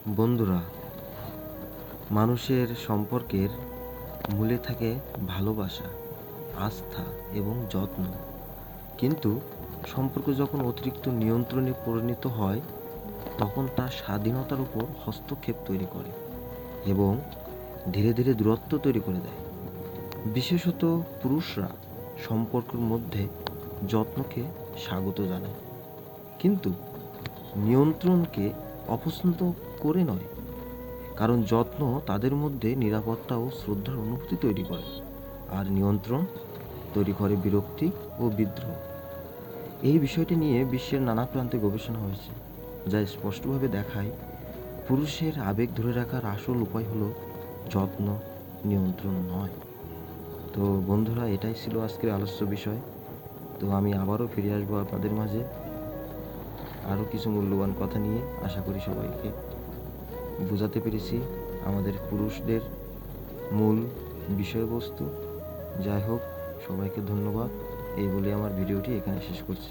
বন্ধুরা, মানুষের সম্পর্কের মূলে থাকে ভালোবাসা, আস্থা এবং যত্ন। কিন্তু সম্পর্ক যখন অতিরিক্ত নিয়ন্ত্রণে পরিণত হয়, তখন তা স্বাধীনতার উপর হস্তক্ষেপ তৈরি করে এবং ধীরে ধীরে দূরত্ব তৈরি করে দেয়। বিশেষত পুরুষরা সম্পর্কের মধ্যে যত্নকে স্বাগত জানায়, কিন্তু নিয়ন্ত্রণকে অপছন্দ করে নয়। কারণ যত্ন তাদের মধ্যে নিরাপত্তা ও শ্রদ্ধার অনুভূতি তৈরি করে, আর নিয়ন্ত্রণ তৈরি করে বিরক্তি ও বিদ্রোহ। এই বিষয়টি নিয়ে বিশ্বের নানা প্রান্তে গবেষণা হয়েছে, যা স্পষ্টভাবে দেখায় পুরুষের আবেগ ধরে রাখার আসল উপায় হলো যত্ন, নিয়ন্ত্রণ নয়। তো বন্ধুরা, এটাই ছিল আজকের আলোচ্য বিষয়। তো আমি আবারও ফিরে আসবো আপনাদের মাঝে আরও কিছু মূল্যবান কথা নিয়ে। আশা করি সবাইকে বোঝাতে পেরেছি আমাদের পুরুষদের মূল বিষয়বস্তু। যাই হোক, সবাইকে ধন্যবাদ। এই বলে আমার ভিডিওটি এখানে শেষ করছি।